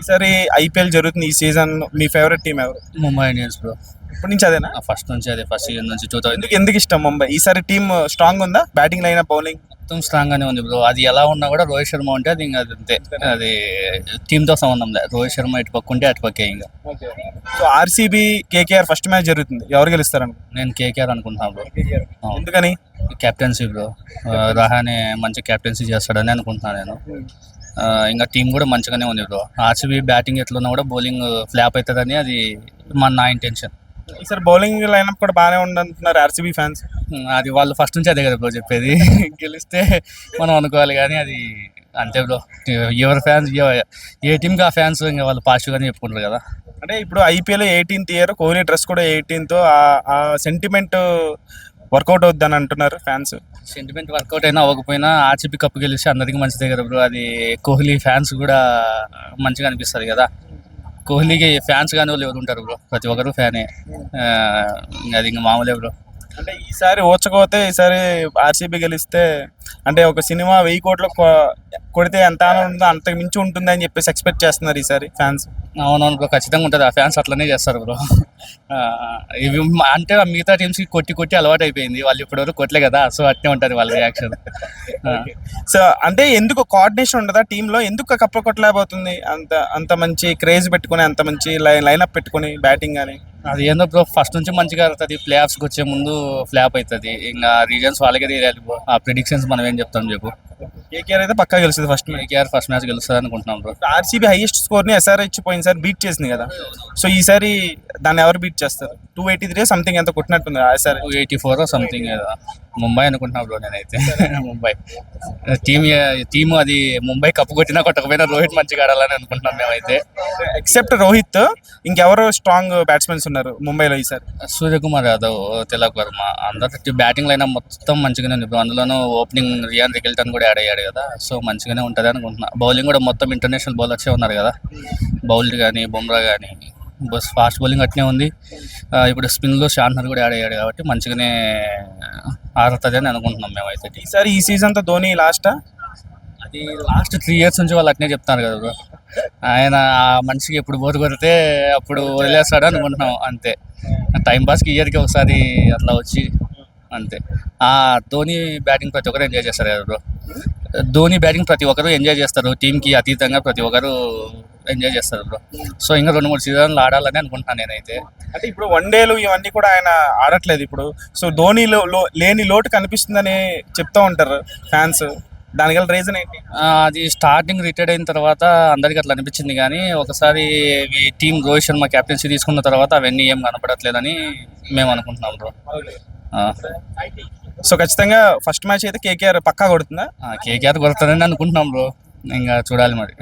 ఈసారి ఐపీఎల్ జరుగుతుంది ఈ సీజన్. మీ ఫేవరెట్ టీం ఎవరు? Mumbai Indians bro. ఇప్పటి నుంచి అదేనా? ఫస్ట్ నుంచి అదే, ఫస్ట్ సీజన్ నుంచి 2000 ఎందుకు ఇష్టం ముంబై? ఈసారి టీం స్ట్రాంగ్ ఉందా? బ్యాటింగ్ లైన్ బౌలింగ్ మొత్తం స్ట్రాంగ్ గానే ఉంది బ్రో. అది ఎలా ఉన్నా కూడా రోహిత్ శర్మ ఉంటే అది ఇంకా అంతే, అది టీమ్ తో సంబంధం లేదు. రోహిత్ శర్మ ఇటు పక్క ఉంటే అటు పక్కే ఇంకా. So RCB KKR first match జరుగుతుంది, ఎవరు గెలుస్తారని? నేను కేకేఆర్ అనుకుంటున్నాను బ్రో. ఎందుకని? కెప్టెన్సీ బ్రో, రహానే మంచి కెప్టెన్సీ చేస్తాడని అనుకుంటున్నాను నేను. ఇంకా టీం కూడా మంచిగానే ఉంది బ్రో. ఆర్సీబీ బ్యాటింగ్ ఎట్లున్నా కూడా బౌలింగ్ ఫ్లాప్ అవుతుందని అది నా ఇంటెన్షన్. ఈసారి బౌలింగ్ లైనప్ కూడా బాగానే ఉందంటున్నారు ఆర్సీబీ ఫ్యాన్స్. అది వాళ్ళు ఫస్ట్ నుంచి అదే కదా బ్రో చెప్పేది. గెలిస్తే మనం అనుకోవాలి కానీ అది అంతే బ్రో. ఎవరి ఫ్యాన్స్, ఏ టీంకి ఆ ఫ్యాన్స్ ఇంకా వాళ్ళు పాజిటివ్గానే చెప్పుకుంటారు కదా. అంటే ఇప్పుడు IPL 18th year, Kohli dress కూడా 18th. ఆ సెంటిమెంట్ వర్కౌట్ అవుద్దని అంటున్నారు ఫ్యాన్స్. సెంటిమెంట్ వర్కౌట్ అయినా అవ్వకపోయినా ఆర్సీబీ కప్పు గెలిస్తే అందరికీ మంచిదే కదా బ్రో. అది కోహ్లీ ఫ్యాన్స్ కూడా మంచిగా అనిపిస్తుంది కదా. కోహ్లీకి ఫ్యాన్స్ కానీ వాళ్ళు ఎవరు ఉంటారు బ్రో, ప్రతి ఒక్కరు ఫ్యానే. అది ఇంకా మామూలే బ్రో. అంటే ఈసారి ఓచకపోతే ఈసారి ఆర్సీబీ గెలిస్తే అంటే ఒక సినిమా 1000 కోట్లు కొడితే ఎంత ఉంటుందో అంతకు మించి ఉంటుంది అని చెప్పేసి ఎక్స్పెక్ట్ చేస్తున్నారు ఈసారి ఫ్యాన్స్. అవునవును బ్రో, ఖచ్చితంగా ఉంటుంది. ఆ ఫ్యాన్స్ అట్లనే చేస్తారు బ్రో. ఇవి అంటే మిగతా టీమ్స్కి కొట్టి కొట్టి అలవాటు అయిపోయింది, వాళ్ళు ఇప్పటివరకు కొట్టలే కదా, సో అట్నే ఉంటుంది వాళ్ళ రియాక్షన్. సో అంటే ఎందుకు కోఆర్డినేషన్ ఉండదా టీంలో? ఎందుకు కప్పు కొట్టలేకపోతుంది? అంత అంత మంచి క్రేజ్ పెట్టుకుని, అంత మంచి లైనప్ పెట్టుకుని బ్యాటింగ్ కానీ. అది ఏందో బ్రో, ఫస్ట్ నుంచి మంచిగా ఆడుతుంది, ప్లే ఆఫ్స్కి వచ్చే ముందు ఫ్లాప్ అవుతుంది. ఇంకా రీజన్స్ వాళ్ళకే తెలియాలి బ్రో. ఆ ప్రిడిక్షన్స్ మనం ఏం చెప్తాం చెప్పు. కేకేఆర్ అయితే పక్కా గెలుస్తుంది first match. KKR first match గెలుస్తుంది అనుకుంటున్నాం బ్రో. ఆర్సీబీ హైయెస్ట్ స్కోర్ని ఎస్ఆర్హెచ్ పోయినసారి బీట్ చేసింది కదా. సో ఈసారి దాన్ని ఎవరు బీట్ చేస్తారు? 283 సంథింగ్ ఎంత కొట్టినట్టుంది ఎస్ఆర్హెచ్. 284 సంథింగ్ ముంబై అనుకుంటున్నా బ్రో నేనైతే. ముంబై టీము అది ముంబై కప్పు కొట్టినా కొట్టకపోయినా రోహిత్ మంచిగా ఆడాలని అనుకుంటున్నాం మేమైతే. ఎక్సెప్ట్ రోహిత్, ఇంకెవరు స్ట్రాంగ్ బ్యాట్స్మెన్స్ ఉన్నారు ముంబైలో ఈసారి? సూర్యకుమార్ యాదవ్, తిలక్ వర్మ, అందరి బ్యాటింగ్ లైన్ మొత్తం మంచిగానే ఉంది బ్రో. అందులోనూ ఓపెనింగ్ రియాన్ రికిల్టన్ కూడా యాడ్ అయ్యాడు కదా, సో మంచిగానే ఉంటుంది అనుకుంటున్నా. బౌలింగ్ కూడా మొత్తం ఇంటర్నేషనల్ బౌలర్సే ఉన్నారు కదా. బౌల్డ్ కానీ బుమ్రా కానీ బస్ ఫాస్ట్ బౌలింగ్ అట్నే ఉంది. ఇప్పుడు స్పిన్లో షాన్హర్ కూడా యాడ్ అయ్యాడు కాబట్టి మంచిగానే ఆడుతుంది అని అనుకుంటున్నాం మేమైతే. ఈసారి ఈ సీజన్తో ధోని లాస్టా? అది లాస్ట్ 3 years నుంచి వాళ్ళు అట్నే చెప్తున్నారు కదా బ్రో. ఆయన ఆ మనిషికి ఎప్పుడు బోరు కొడితే అప్పుడు వదిలేస్తాడు అనుకుంటున్నాం అంతే. టైంపాస్కి ఇయర్కి ఒకసారి అట్లా వచ్చి అంతే. ధోని బ్యాటింగ్ ప్రతి ఒక్కరు ఎంజాయ్ చేస్తారు కదా బ్రో. ధోని బ్యాటింగ్ ప్రతి ఒక్కరు ఎంజాయ్ చేస్తారు, టీంకి అతీతంగా ప్రతి ఒక్కరు ఎంజాయ్ చేస్తారు బ్రో. సో ఇంకా 2-3 సీజన్లు ఆడాలని అనుకుంటున్నాను నేనైతే. అంటే ఇప్పుడు వన్డేలు ఇవన్నీ కూడా ఆయన ఆడట్లేదు ఇప్పుడు. సో ధోనిలో లేని లోటు కనిపిస్తుందని చెప్తూ ఉంటారు ఫ్యాన్స్. దానికల్ రీజన్ ఏంటి? అది స్టార్టింగ్ రిటైర్డ్ అయిన తర్వాత అందరికీ అట్లా అనిపించింది, కానీ ఒకసారి ఈ టీం రోహిత్ శర్మ కెప్టెన్సీ తీసుకున్న తర్వాత అవన్నీ ఏం కనపడట్లేదని మేము అనుకుంటున్నాం బ్రో. సో ఖచ్చితంగా ఫస్ట్ మ్యాచ్ అయితే కేకేఆర్ పక్కా కొడుతుందా? కేకేఆర్ కొడతారని అనుకుంటున్నాం బ్రో, ఇంకా చూడాలి మరి.